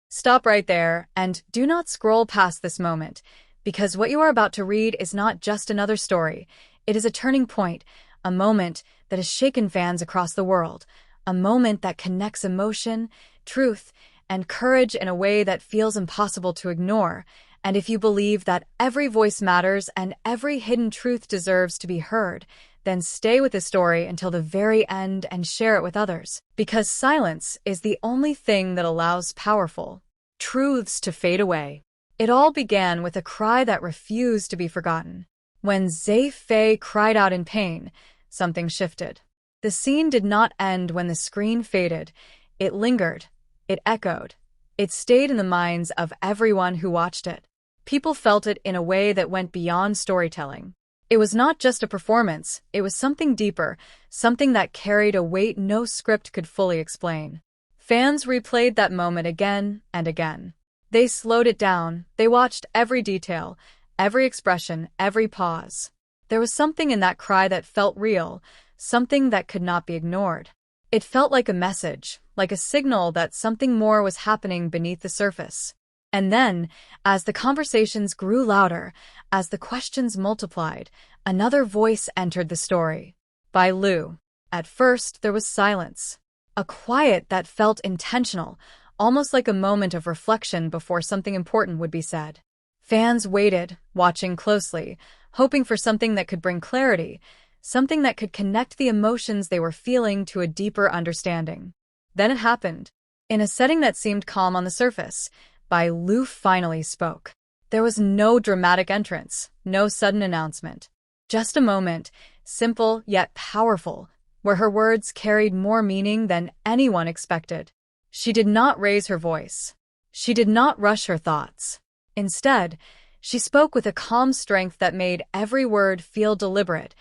Stop right there and do not scroll past this moment, because what you are about to read is not just another story. It is a turning point, a moment that has shaken fans across the world, a moment that connects emotion, truth, and courage in a way that feels impossible to ignore. And if you believe that every voice matters and every hidden truth deserves to be heard, then stay with the story until the very end and share it with others. Because silence is the only thing that allows powerful truths to fade away. It all began with a cry that refused to be forgotten. When Xei Fei cried out in pain, something shifted. The scene did not end when the screen faded. It lingered. It echoed. It stayed in the minds of everyone who watched it. People felt it in a way that went beyond storytelling. It was not just a performance, it was something deeper, something that carried a weight no script could fully explain. Fans replayed that moment again and again. They slowed it down, they watched every detail, every expression, every pause. There was something in that cry that felt real, something that could not be ignored. It felt like a message, like a signal that something more was happening beneath the surface. And then, as the conversations grew louder, as the questions multiplied, another voice entered the story. Bai Lu. At first, there was silence. A quiet that felt intentional, almost like a moment of reflection before something important would be said. Fans waited, watching closely, hoping for something that could bring clarity, something that could connect the emotions they were feeling to a deeper understanding. Then it happened. In a setting that seemed calm on the surface, Bai Lu finally spoke. There was no dramatic entrance, no sudden announcement. Just a moment, simple yet powerful, where her words carried more meaning than anyone expected. She did not raise her voice. She did not rush her thoughts. Instead, she spoke with a calm strength that made every word feel deliberate,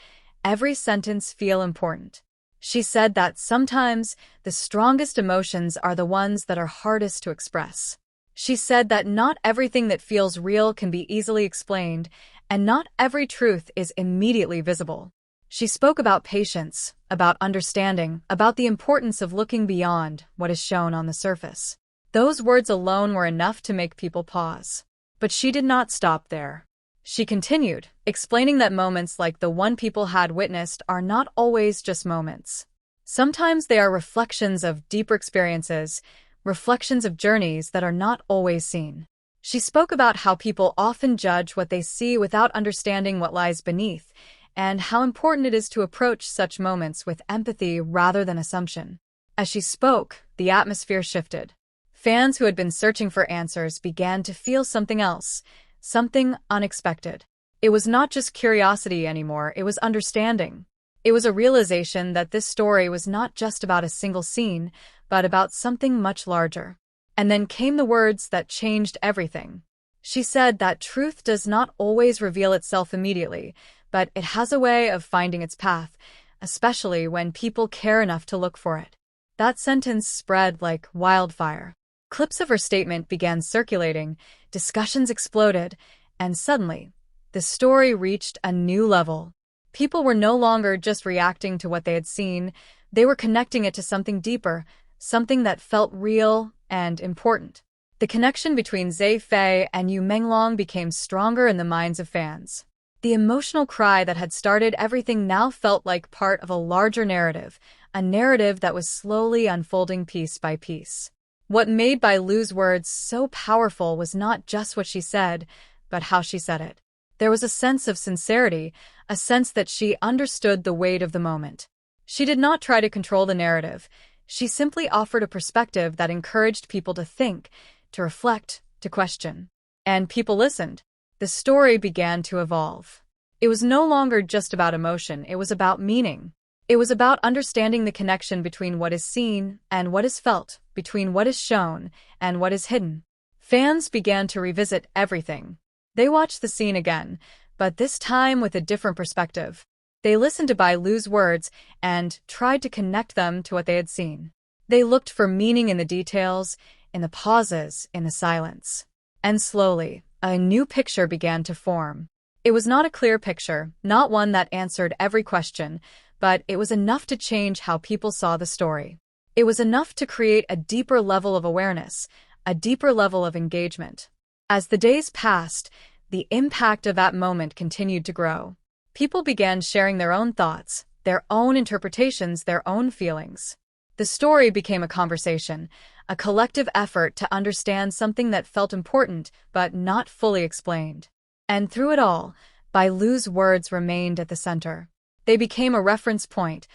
every sentence feel important. She said that sometimes the strongest emotions are the ones that are hardest to express. She said that not everything that feels real can be easily explained, and not every truth is immediately visible. She spoke about patience, about understanding, about the importance of looking beyond what is shown on the surface. Those words alone were enough to make people pause. But she did not stop there. She continued, explaining that moments like the one people had witnessed are not always just moments. Sometimes they are reflections of deeper experiences, reflections of journeys that are not always seen. She spoke about how people often judge what they see without understanding what lies beneath, and how important it is to approach such moments with empathy rather than assumption. As she spoke, the atmosphere shifted. Fans who had been searching for answers began to feel something else, something unexpected. It was not just curiosity anymore, it was understanding. It was a realization that this story was not just about a single scene, but about something much larger. And then came the words that changed everything. She said that truth does not always reveal itself immediately, but it has a way of finding its path, especially when people care enough to look for it. That sentence spread like wildfire. Clips of her statement began circulating, discussions exploded, and suddenly, the story reached a new level. People were no longer just reacting to what they had seen, they were connecting it to something deeper, something that felt real and important. The connection between Xei Fei and Yu Menglong became stronger in the minds of fans. The emotional cry that had started everything now felt like part of a larger narrative, a narrative that was slowly unfolding piece by piece. What made Bai Lu's words so powerful was not just what she said, but how she said it. There was a sense of sincerity, a sense that she understood the weight of the moment. She did not try to control the narrative. She simply offered a perspective that encouraged people to think, to reflect, to question. And people listened. The story began to evolve. It was no longer just about emotion, it was about meaning. It was about understanding the connection between what is seen and what is felt, between what is shown and what is hidden. Fans began to revisit everything. They watched the scene again, but this time with a different perspective. They listened to Bai Lu's words and tried to connect them to what they had seen. They looked for meaning in the details, in the pauses, in the silence. And slowly, a new picture began to form. It was not a clear picture, not one that answered every question, but it was enough to change how people saw the story. It was enough to create a deeper level of awareness, a deeper level of engagement. As the days passed, the impact of that moment continued to grow. People began sharing their own thoughts, their own interpretations, their own feelings. The story became a conversation, a collective effort to understand something that felt important but not fully explained. And through it all, Bai Lu's words remained at the center. They became a reference point,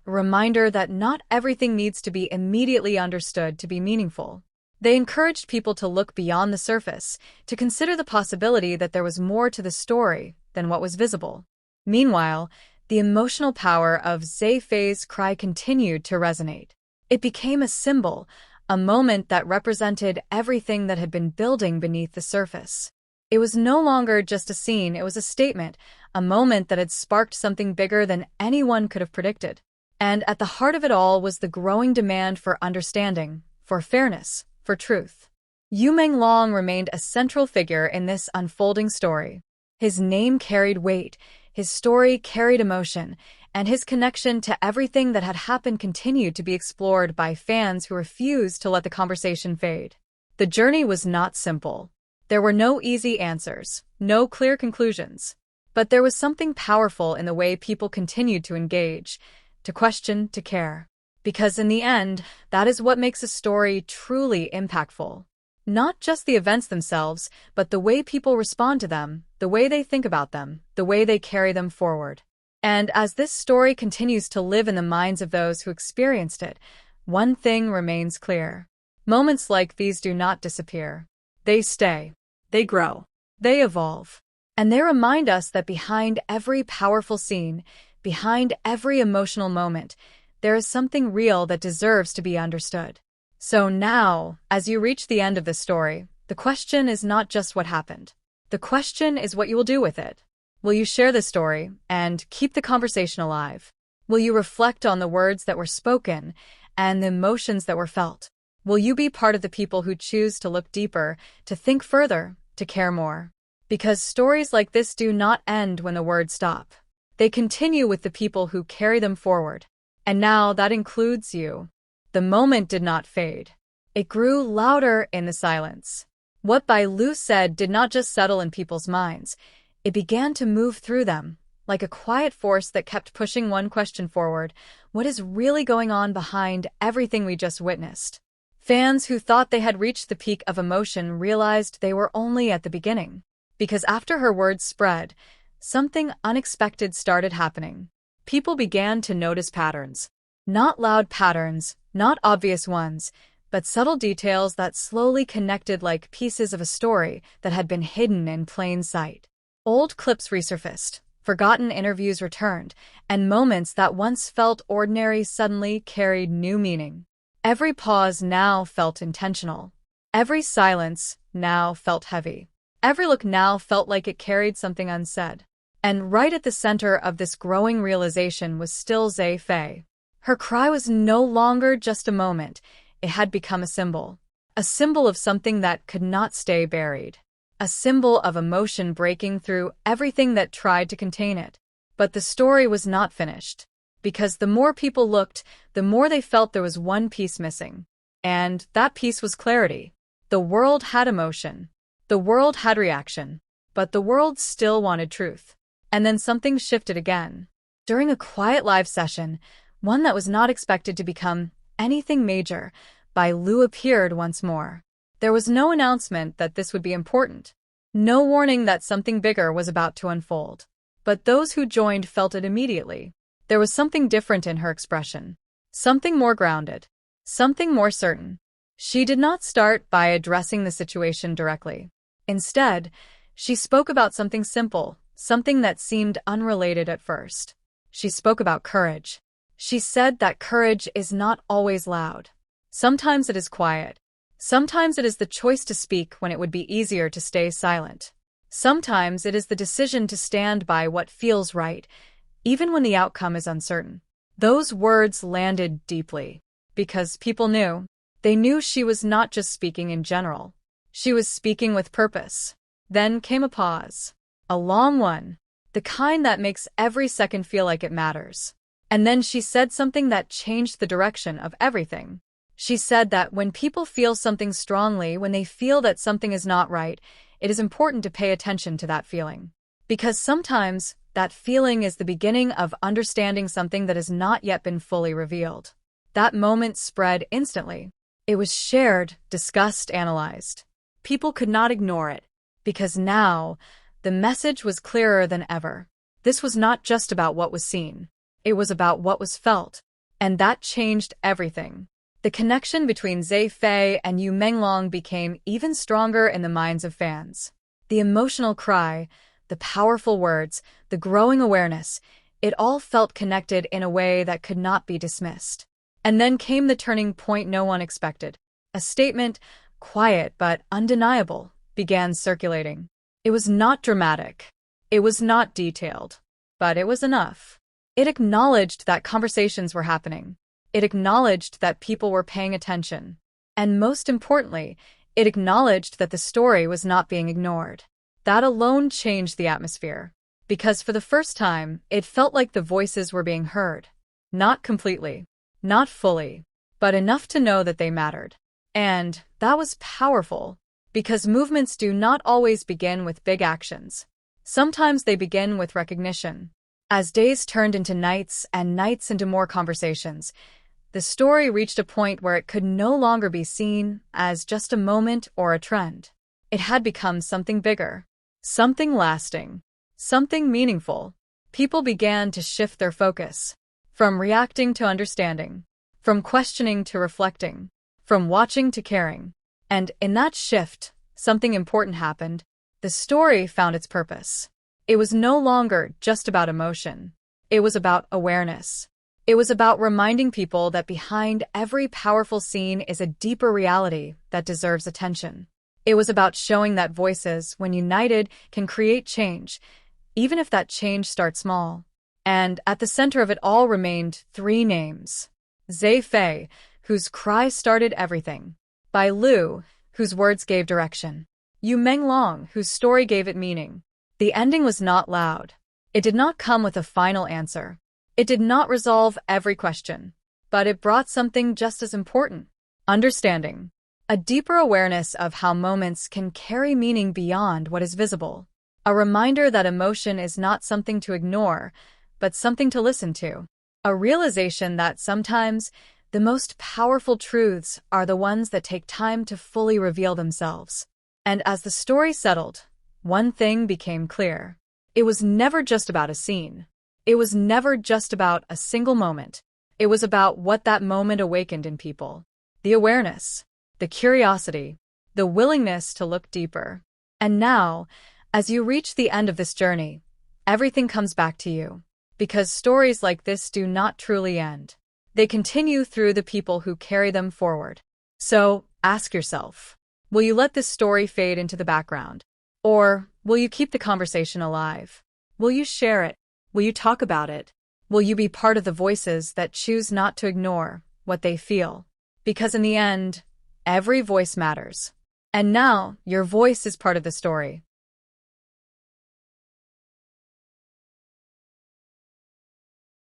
a reminder that not everything needs to be immediately understood to be meaningful. They encouraged people to look beyond the surface, to consider the possibility that there was more to the story than what was visible. Meanwhile, the emotional power of Xei Fei's cry continued to resonate. It became a symbol, a moment that represented everything that had been building beneath the surface. It was no longer just a scene, it was a statement, a moment that had sparked something bigger than anyone could have predicted. And at the heart of it all was the growing demand for understanding, for fairness, for truth. Yu Menglong remained a central figure in this unfolding story. His name carried weight, his story carried emotion, and his connection to everything that had happened continued to be explored by fans who refused to let the conversation fade. The journey was not simple. There were no easy answers, no clear conclusions. But there was something powerful in the way people continued to engage, to question, to care. Because in the end, that is what makes a story truly impactful. Not just the events themselves, but the way people respond to them, the way they think about them, the way they carry them forward. And as this story continues to live in the minds of those who experienced it, one thing remains clear. Moments like these do not disappear. They stay. They grow. They evolve. And they remind us that behind every powerful scene, behind every emotional moment, there is something real that deserves to be understood. So now, as you reach the end of the story, the question is not just what happened. The question is what you will do with it. Will you share the story and keep the conversation alive? Will you reflect on the words that were spoken and the emotions that were felt? Will you be part of the people who choose to look deeper, to think further, to care more? Because stories like this do not end when the words stop. They continue with the people who carry them forward. And now that includes you. The moment did not fade. It grew louder in the silence. What Bai Lu said did not just settle in people's minds. It began to move through them, like a quiet force that kept pushing one question forward. What is really going on behind everything we just witnessed? Fans who thought they had reached the peak of emotion realized they were only at the beginning. Because after her words spread, something unexpected started happening. People began to notice patterns. Not loud patterns, not obvious ones, but subtle details that slowly connected like pieces of a story that had been hidden in plain sight. Old clips resurfaced, forgotten interviews returned, and moments that once felt ordinary suddenly carried new meaning. Every pause now felt intentional. Every silence now felt heavy. Every look now felt like it carried something unsaid. And right at the center of this growing realization was still Xei Fei. Her cry was no longer just a moment. It had become a symbol. A symbol of something that could not stay buried. A symbol of emotion breaking through everything that tried to contain it. But the story was not finished. Because the more people looked, the more they felt there was one piece missing. And that piece was clarity. The world had emotion. The world had reaction. But the world still wanted truth. And then something shifted again. During a quiet live session, one that was not expected to become anything major, Bai Lu appeared once more. There was no announcement that this would be important. No warning that something bigger was about to unfold. But those who joined felt it immediately. There was something different in her expression. Something more grounded. Something more certain. She did not start by addressing the situation directly. Instead, she spoke about something simple, something that seemed unrelated at first. She spoke about courage. She said that courage is not always loud. Sometimes it is quiet. Sometimes it is the choice to speak when it would be easier to stay silent. Sometimes it is the decision to stand by what feels right, even when the outcome is uncertain. Those words landed deeply. Because people knew. They knew she was not just speaking in general. She was speaking with purpose. Then came a pause. A long one. The kind that makes every second feel like it matters. And then she said something that changed the direction of everything. She said that when people feel something strongly, when they feel that something is not right, it is important to pay attention to that feeling. Because sometimes that feeling is the beginning of understanding something that has not yet been fully revealed. That moment spread instantly. It was shared, discussed, analyzed. People could not ignore it, because now the message was clearer than ever. This was not just about what was seen. It was about what was felt. And that changed everything. The connection between Xei Fei and Yu Menglong became even stronger in the minds of fans. The emotional cry, the powerful words, the growing awareness, it all felt connected in a way that could not be dismissed. And then came the turning point no one expected. A statement, quiet but undeniable, began circulating. It was not dramatic. It was not detailed. But it was enough. It acknowledged that conversations were happening. It acknowledged that people were paying attention. And most importantly, it acknowledged that the story was not being ignored. That alone changed the atmosphere. Because for the first time, it felt like the voices were being heard. Not completely. Not fully. But enough to know that they mattered. And that was powerful. Because movements do not always begin with big actions. Sometimes they begin with recognition. As days turned into nights and nights into more conversations, the story reached a point where it could no longer be seen as just a moment or a trend. It had become something bigger, something lasting, something meaningful. People began to shift their focus, from reacting to understanding, from questioning to reflecting, from watching to caring. And in that shift, something important happened. The story found its purpose. It was no longer just about emotion. It was about awareness. It was about reminding people that behind every powerful scene is a deeper reality that deserves attention. It was about showing that voices, when united, can create change, even if that change starts small. And at the center of it all remained three names. Xei Fei, whose cry started everything. Bai Lu, whose words gave direction. Yu Menglong, whose story gave it meaning. The ending was not loud. It did not come with a final answer. It did not resolve every question. But it brought something just as important. Understanding. A deeper awareness of how moments can carry meaning beyond what is visible. A reminder that emotion is not something to ignore, but something to listen to. A realization that sometimes the most powerful truths are the ones that take time to fully reveal themselves. And as the story settled, one thing became clear. It was never just about a scene. It was never just about a single moment. It was about what that moment awakened in people. The awareness, the curiosity, the willingness to look deeper. And now, as you reach the end of this journey, everything comes back to you. Because stories like this do not truly end. They continue through the people who carry them forward. So, ask yourself, will you let this story fade into the background? Or will you keep the conversation alive? Will you share it? Will you talk about it? Will you be part of the voices that choose not to ignore what they feel? Because in the end, every voice matters. And now, your voice is part of the story.